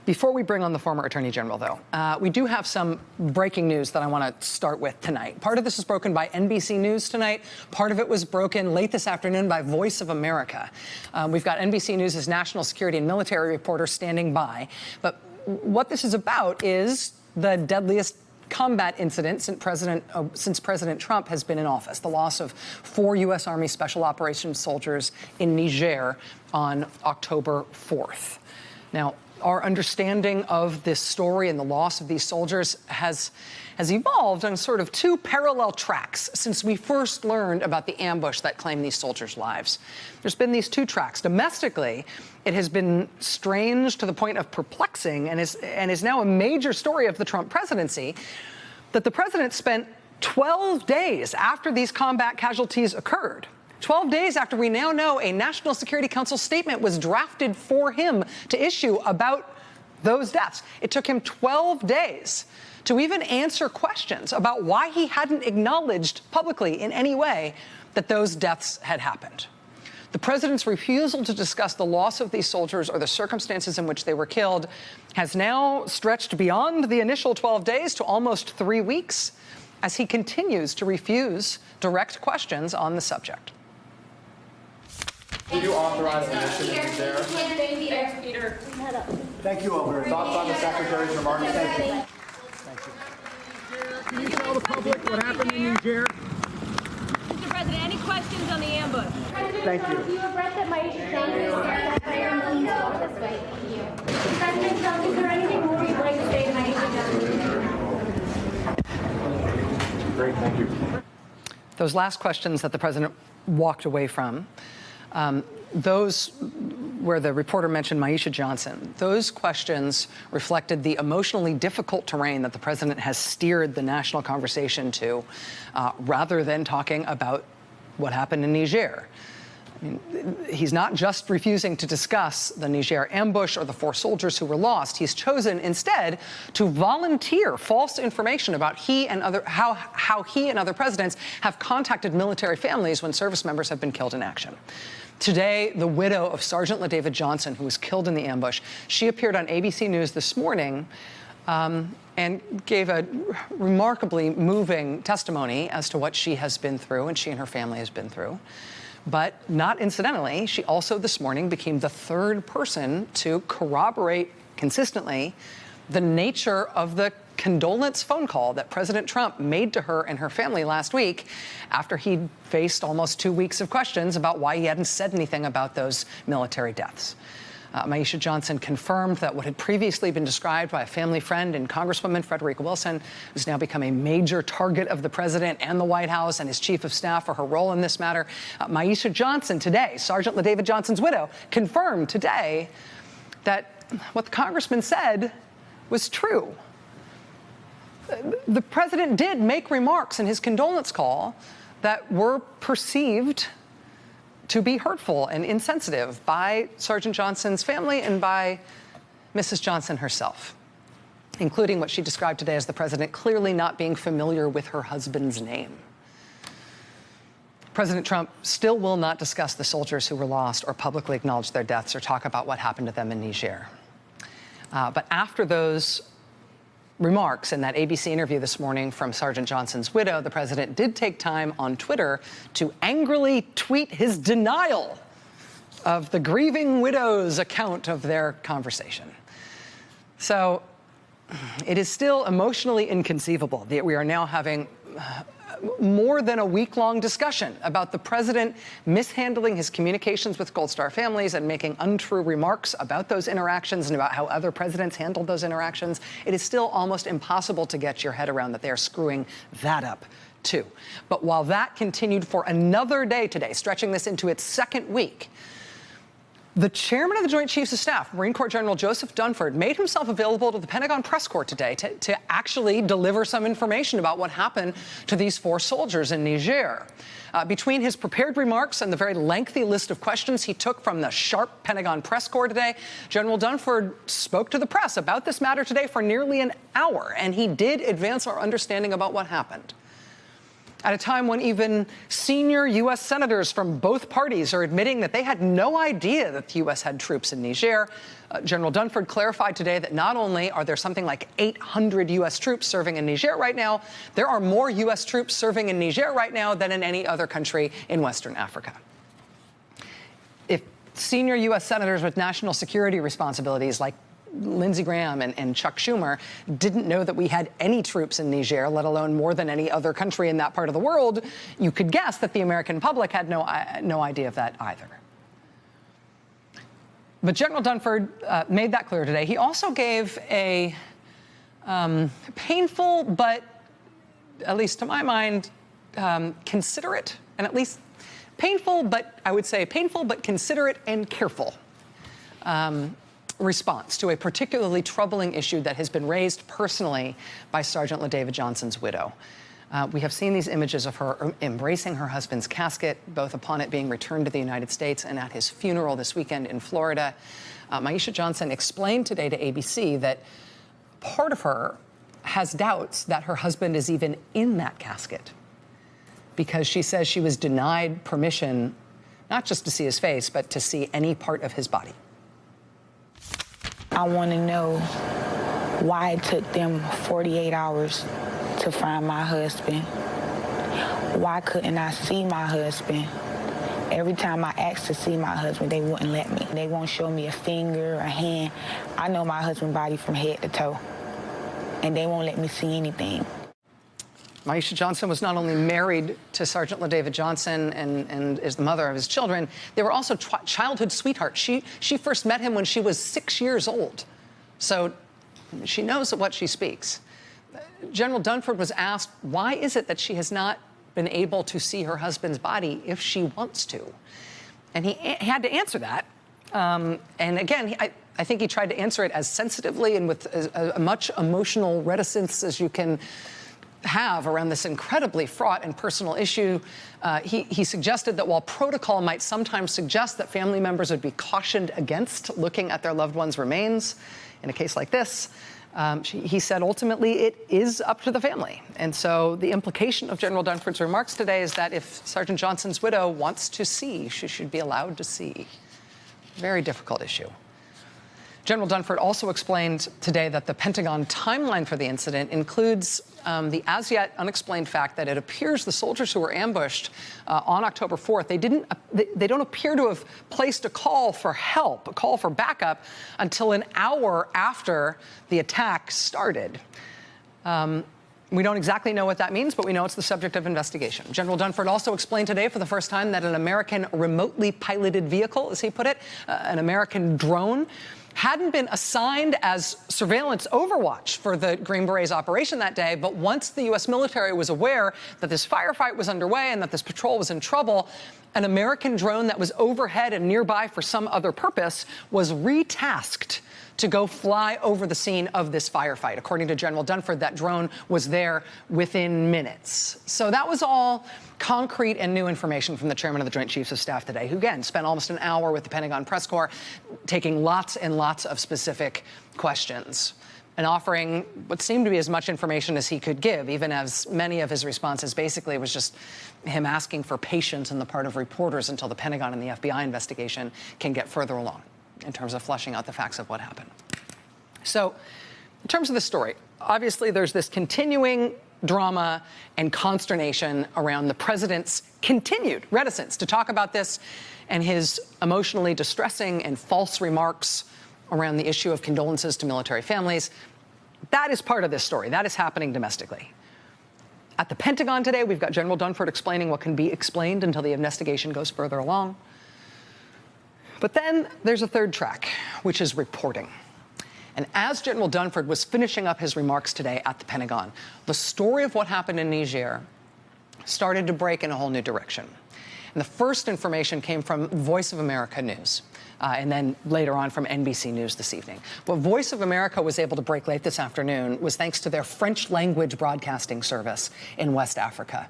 Before we bring on the former Attorney General, though, we do have some breaking news that I want to start with tonight. Part of this was broken by NBC News tonight. Part of it was broken late this afternoon by Voice of America. We've got NBC News' national security and military reporter standing by. But what this is about is the deadliest combat incident since President Trump has been in office, the loss of 4 U.S. Army Special Operations soldiers in Niger on October 4th. Now, our understanding of this story and the loss of these soldiers has evolved on sort of 2 parallel tracks since we first learned about the ambush that claimed these soldiers' lives. There's been these 2 tracks. Domestically, it has been strange to the point of perplexing and is now a major story of the Trump presidency that the president spent 12 days after these combat casualties occurred. 12 days after we now know a National Security Council statement was drafted for him to issue about those deaths. It took him 12 days to even answer questions about why he hadn't acknowledged publicly in any way that those deaths had happened. The president's refusal to discuss the loss of these soldiers or the circumstances in which they were killed has now stretched beyond the initial 12 days to almost 3 weeks as he continues to refuse direct questions on the subject. Will you authorize the mission there? Thanks, Peter. Thank you, Over. Thoughts on the Secretary's remarks? Thank you. Can you tell the public what happened in Niger? Mr. President, any questions on the ambush? Thank you. Do you regret that Maisha Johnson is this way? Thank you. President Trump, is there anything more you'd like to say to Maisha Johnson? Great, thank you. Those last questions that the president walked away from, those where the reporter mentioned Maisha Johnson, those questions reflected the emotionally difficult terrain that the president has steered the national conversation to, rather than talking about what happened in Niger. I mean, he's not just refusing to discuss the Niger ambush or the 4 soldiers who were lost. He's chosen instead to volunteer false information about how he and other presidents have contacted military families when service members have been killed in action. Today, the widow of Sergeant LaDavid Johnson, who was killed in the ambush, she appeared on ABC News this morning and gave a remarkably moving testimony as to what she has been through and she and her family has been through. But not incidentally, she also this morning became the 3rd person to corroborate consistently the nature of the condolence phone call that President Trump made to her and her family last week after he'd faced almost 2 weeks of questions about why he hadn't said anything about those military deaths. Maisha Johnson confirmed that what had previously been described by a family friend and Congresswoman Frederica Wilson, who's now become a major target of the president and the White House and his chief of staff for her role in this matter. Maisha Johnson today, Sergeant LaDavid Johnson's widow, confirmed today that what the congressman said was true. The president did make remarks in his condolence call that were perceived to be hurtful and insensitive by Sergeant Johnson's family and by Mrs. Johnson herself, including what she described today as the president clearly not being familiar with her husband's name. President Trump still will not discuss the soldiers who were lost or publicly acknowledge their deaths or talk about what happened to them in Niger. But after those remarks in that ABC interview this morning from Sergeant Johnson's widow, the president did take time on Twitter to angrily tweet his denial of the grieving widow's account of their conversation. So it is still emotionally inconceivable that we are now having more than a week-long discussion about the president mishandling his communications with Gold Star families and making untrue remarks about those interactions and about how other presidents handled those interactions. It is still almost impossible to get your head around that they are screwing that up, too. But while that continued for another day today, stretching this into its 2nd week, the chairman of the Joint Chiefs of Staff, Marine Corps General Joseph Dunford, made himself available to the Pentagon press corps today to actually deliver some information about what happened to these 4 soldiers in Niger. Between his prepared remarks and the very lengthy list of questions he took from the sharp Pentagon press corps today, General Dunford spoke to the press about this matter today for nearly an hour, and he did advance our understanding about what happened. at a time when even senior U.S. senators from both parties are admitting that they had no idea that the U.S. had troops in Niger. General Dunford clarified today that not only are there something like 800 U.S. troops serving in Niger right now, there are more U.S. troops serving in Niger right now than in any other country in Western Africa. If senior U.S. senators with national security responsibilities like Lindsey Graham and Chuck Schumer didn't know that we had any troops in Niger, let alone more than any other country in that part of the world, you could guess that the American public had no idea of that either. But General Dunford made that clear today. He also gave a painful, but at least to my mind, considerate, and at least painful, but I would say painful, but considerate and careful response to a particularly troubling issue that has been raised personally by Sergeant LaDavid Johnson's widow. We have seen these images of her embracing her husband's casket, both upon it being returned to the United States and at his funeral this weekend in Florida. Maisha Johnson explained today to ABC that part of her has doubts that her husband is even in that casket because she says she was denied permission not just to see his face, but to see any part of his body. I want to know why it took them 48 hours to find my husband. Why couldn't I see my husband? Every time I asked to see my husband, they wouldn't let me. They won't show me a finger, a hand. I know my husband's body from head to toe, and they won't let me see anything. Maisha Johnson was not only married to Sergeant LaDavid Johnson and is the mother of his children, they were also childhood sweethearts. She first met him when she was 6 years old. So she knows what she speaks. General Dunford was asked, why is it that she has not been able to see her husband's body if she wants to? And he had to answer that. And again, I think he tried to answer it as sensitively and with as much emotional reticence as you can have around this incredibly fraught and personal issue. He suggested that while protocol might sometimes suggest that family members would be cautioned against looking at their loved one's remains in a case like this, he said ultimately it is up to the family. And so the implication of General Dunford's remarks today is that if Sergeant Johnson's widow wants to see, she should be allowed to see. Very difficult issue. General Dunford also explained today that the Pentagon timeline for the incident includes the as yet unexplained fact that it appears the soldiers who were ambushed on October 4th, they don't appear to have placed a call for help, a call for backup, until an hour after the attack started. We don't exactly know what that means, but we know it's the subject of investigation. General Dunford also explained today for the first time that an American remotely piloted vehicle, as he put it, an American drone, hadn't been assigned as surveillance overwatch for the Green Berets operation that day, but once the U.S. military was aware that this firefight was underway and that this patrol was in trouble, an American drone that was overhead and nearby for some other purpose was retasked to go fly over the scene of this firefight. According to General Dunford, that drone was there within minutes. So that was all concrete and new information from the chairman of the Joint Chiefs of Staff today, who, again, spent almost an hour with the Pentagon press corps taking lots and lots of specific questions and offering what seemed to be as much information as he could give, even as many of his responses basically was just him asking for patience on the part of reporters until the Pentagon and the FBI investigation can get further along in terms of fleshing out the facts of what happened. So in terms of the story, obviously there's this continuing drama and consternation around the president's continued reticence to talk about this and his emotionally distressing and false remarks around the issue of condolences to military families. That is part of this story. That is happening domestically. At the Pentagon today, we've got General Dunford explaining what can be explained until the investigation goes further along. But then there's a third track, which is reporting. And as General Dunford was finishing up his remarks today at the Pentagon, the story of what happened in Niger started to break in a whole new direction. And the first information came from Voice of America News, and then later on from NBC News this evening. What Voice of America was able to break late this afternoon was thanks to their French language broadcasting service in West Africa.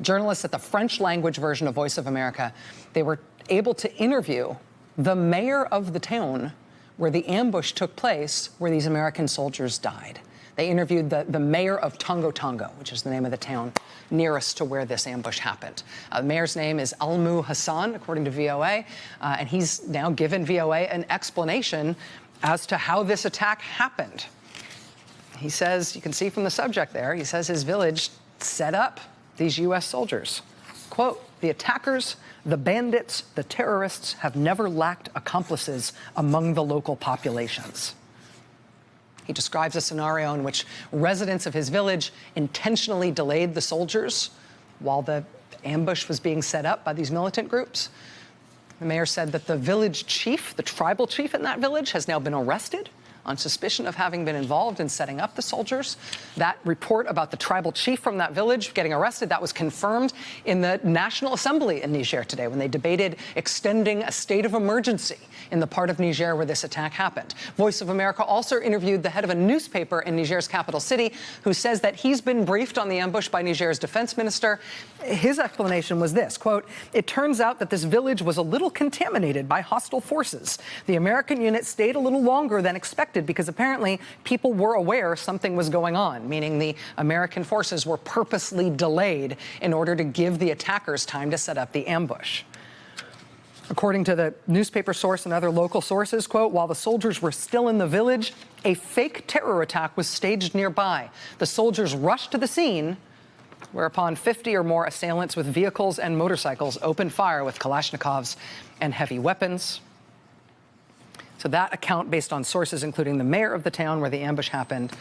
Journalists at the French language version of Voice of America, they were able to interview the mayor of the town where the ambush took place, where these American soldiers died. They interviewed the mayor of Tongo Tongo, which is the name of the town nearest to where this ambush happened. The mayor's name is Almu Hassan, according to VOA, and he's now given VOA an explanation as to how this attack happened. He says, you can see from the subject there, he says his village set up these U.S. soldiers. Quote, "The attackers, the bandits, the terrorists have never lacked accomplices among the local populations." He describes a scenario in which residents of his village intentionally delayed the soldiers while the ambush was being set up by these militant groups. The mayor said that the village chief, the tribal chief in that village, has now been arrested on suspicion of having been involved in setting up the soldiers. That report about the tribal chief from that village getting arrested, that was confirmed in the National Assembly in Niger today when they debated extending a state of emergency in the part of Niger where this attack happened. Voice of America also interviewed the head of a newspaper in Niger's capital city who says that he's been briefed on the ambush by Niger's defense minister. His explanation was this, quote, "It turns out that this village was a little contaminated by hostile forces. The American unit stayed a little longer than expected because apparently people were aware something was going on," meaning the American forces were purposely delayed in order to give the attackers time to set up the ambush. According to the newspaper source and other local sources, quote, "While the soldiers were still in the village, a fake terror attack was staged nearby. The soldiers rushed to the scene, whereupon 50 or more assailants with vehicles and motorcycles opened fire with Kalashnikovs and heavy weapons." So that account, based on sources including the mayor of the town where the ambush happened,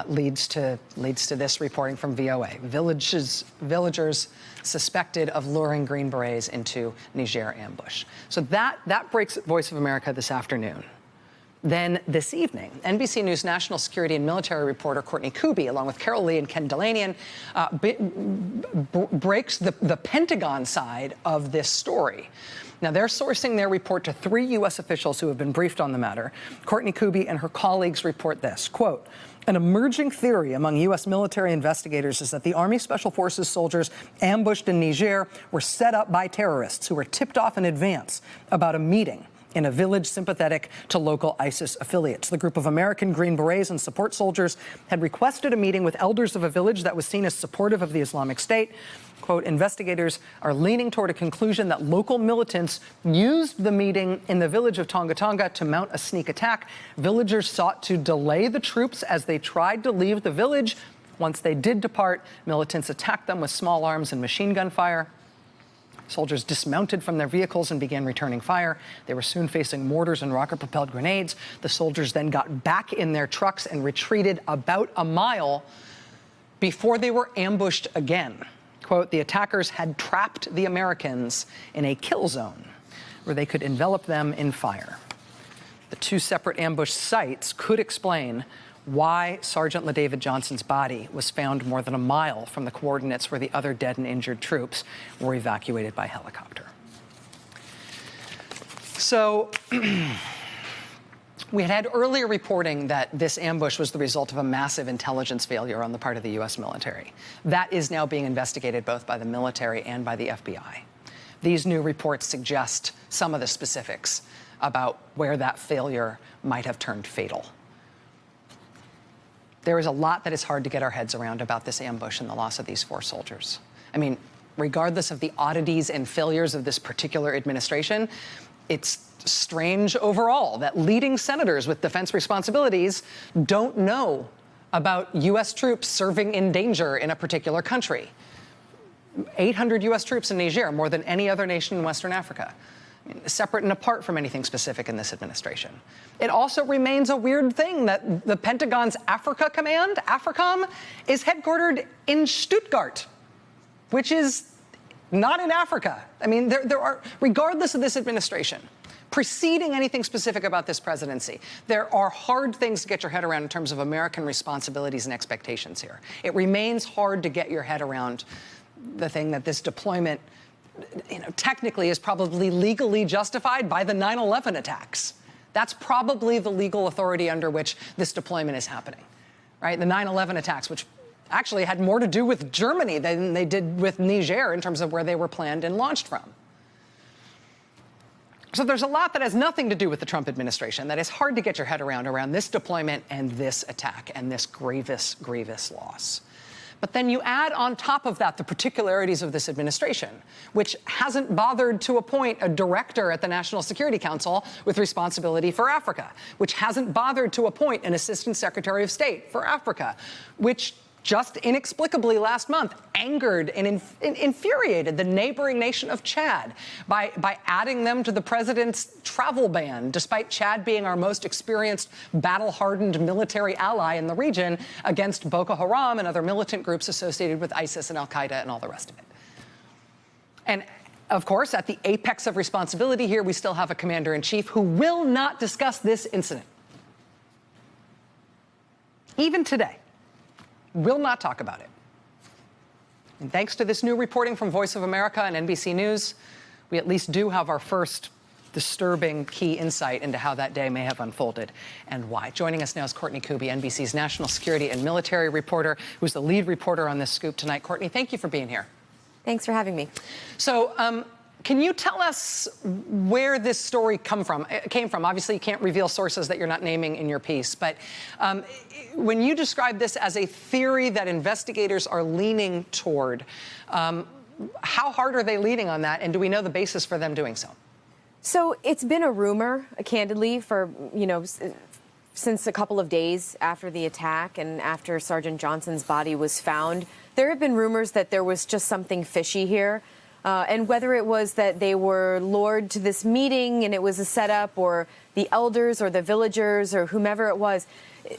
leads to this reporting from VOA. Villagers suspected of luring Green Berets into Niger ambush. So that breaks Voice of America this afternoon. Then this evening, NBC News national security and military reporter Courtney Kuby, along with Carol Lee and Ken Delanian, breaks the Pentagon side of this story. Now, they're sourcing their report to 3 U.S. officials who have been briefed on the matter. Courtney Kuby and her colleagues report this, quote, "An emerging theory among U.S. military investigators is that the Army Special Forces soldiers ambushed in Niger were set up by terrorists who were tipped off in advance about a meeting in a village sympathetic to local ISIS affiliates. The group of American Green Berets and support soldiers had requested a meeting with elders of a village that was seen as supportive of the Islamic State. Quote, investigators are leaning toward a conclusion that local militants used the meeting in the village of Tonga Tonga to mount a sneak attack. Villagers sought to delay the troops as they tried to leave the village. Once they did depart, militants attacked them with small arms and machine gun fire. Soldiers dismounted from their vehicles and began returning fire. They were soon facing mortars and rocket-propelled grenades. The soldiers then got back in their trucks and retreated about a mile before they were ambushed again. Quote, the attackers had trapped the Americans in a kill zone where they could envelop them in fire. The 2 separate ambush sites could explain why Sergeant LaDavid Johnson's body was found more than a mile from the coordinates where the other dead and injured troops were evacuated by helicopter. So we had earlier reporting that this ambush was the result of a massive intelligence failure on the part of the U.S. military. That is now being investigated both by the military and by the FBI. These new reports suggest some of the specifics about where that failure might have turned fatal. There is a lot that is hard to get our heads around about this ambush and the loss of these 4 soldiers. I mean, regardless of the oddities and failures of this particular administration, it's strange overall that leading senators with defense responsibilities don't know about U.S. troops serving in danger in a particular country. 800 U.S. troops in Niger, more than any other nation in Western Africa. Separate and apart from anything specific in this administration. It also remains a weird thing that the Pentagon's Africa Command, AFRICOM, is headquartered in Stuttgart, which is not in Africa. I mean, there are, regardless of this administration, preceding anything specific about this presidency, there are hard things to get your head around in terms of American responsibilities and expectations here. It remains hard to get your head around the thing that this deployment, technically is probably legally justified by the 9/11 attacks. That's probably the legal authority under which this deployment is happening, right? The 9/11 attacks, which actually had more to do with Germany than they did with Niger in terms of where they were planned and launched from. So there's a lot that has nothing to do with the Trump administration that is hard to get your head around this deployment and this attack and this grievous, grievous loss. But then you add on top of that the particularities of this administration, which hasn't bothered to appoint a director at the National Security Council with responsibility for Africa, which hasn't bothered to appoint an assistant secretary of state for Africa, which just inexplicably last month angered and infuriated the neighboring nation of Chad by adding them to the president's travel ban, despite Chad being our most experienced, battle-hardened military ally in the region against Boko Haram and other militant groups associated with ISIS and al-Qaeda and all the rest of it. And of course, at the apex of responsibility here, we still have a commander-in-chief who will not discuss this incident. Even today. Will not talk about it. And thanks to this new reporting from Voice of America and NBC News, we at least do have our first disturbing key insight into how that day may have unfolded and why. Joining us now is Courtney Kuby, NBC's national security and military reporter, who's the lead reporter on this scoop tonight. Courtney, thank you for being here. Thanks for having me. So, can you tell us where this story came from? Obviously, you can't reveal sources that you're not naming in your piece, but when you describe this as a theory that investigators are leaning toward, how hard are they leaning on that, and do we know the basis for them doing so? So it's been a rumor, candidly, for, since a couple of days after the attack and after Sergeant Johnson's body was found. There have been rumors that there was just something fishy here. And whether it was that they were lured to this meeting and it was a setup, or the elders or the villagers or whomever it was,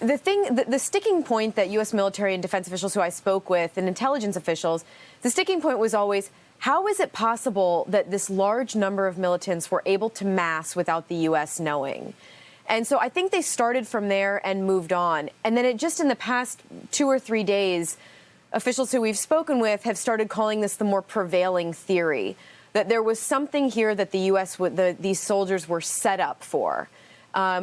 the sticking point that U.S. military and defense officials who I spoke with and intelligence officials, the sticking point was always, how is it possible that this large number of militants were able to mass without the U.S. knowing? And so I think they started from there and moved on. And then just in the past 2 or 3 days, officials who we've spoken with have started calling this the more prevailing theory, that there was something here that the U.S., these soldiers were set up for.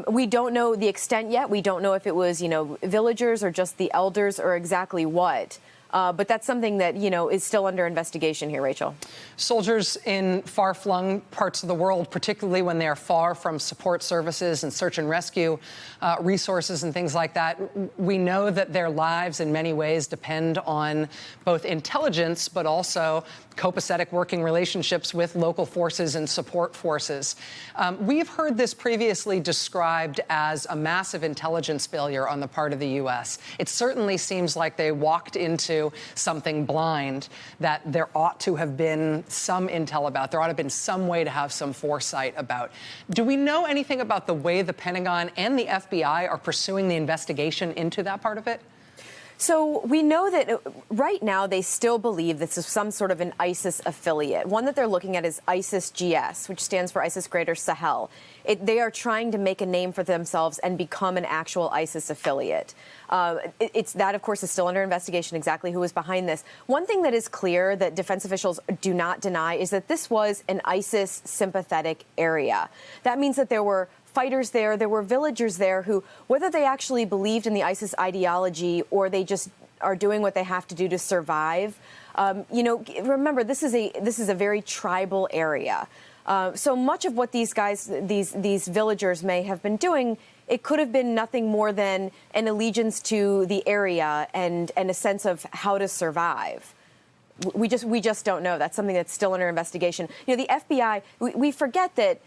We don't know the extent yet. We don't know if it was, villagers or just the elders or exactly what. But that's something that, is still under investigation here, Rachel. Soldiers in far-flung parts of the world, particularly when they are far from support services and search and rescue resources and things like that, we know that their lives in many ways depend on both intelligence but also copacetic working relationships with local forces and support forces. We've heard this previously described as a massive intelligence failure on the part of the U.S. It certainly seems like they walked into something blind that there ought to have been some intel about. There ought to have been some way to have some foresight about. Do we know anything about the way the Pentagon and the FBI are pursuing the investigation into that part of it? So we know that right now they still believe this is some sort of an ISIS affiliate. One that they're looking at is ISIS-GS, which stands for ISIS Greater Sahel. They are trying to make a name for themselves and become an actual ISIS affiliate. That, of course, is still under investigation, exactly who was behind this. One thing that is clear that defense officials do not deny is that this was an ISIS sympathetic area. That means that there were fighters there were villagers there who, whether they actually believed in the ISIS ideology or they just are doing what they have to do to survive, remember, this is a very tribal area. So much of what these guys, these villagers may have been doing, it could have been nothing more than an allegiance to the area and a sense of how to survive. We just don't know. That's something that's still under investigation. The FBI, we forget that,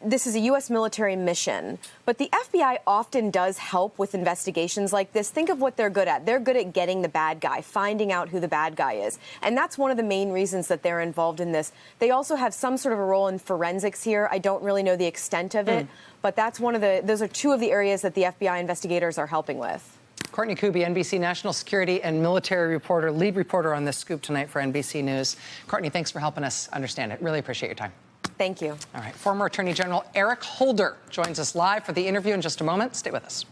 this is a U.S. military mission, but the FBI often does help with investigations like this. Think of what they're good at. They're good at getting the bad guy, finding out who the bad guy is. And that's one of the main reasons that they're involved in this. They also have some sort of a role in forensics here. I don't really know the extent of it, but that's those are two of the areas that the FBI investigators are helping with. Courtney Kuby, NBC national security and military reporter, lead reporter on this scoop tonight for NBC News. Courtney, thanks for helping us understand it. Really appreciate your time. Thank you. All right. Former Attorney General Eric Holder joins us live for the interview in just a moment. Stay with us.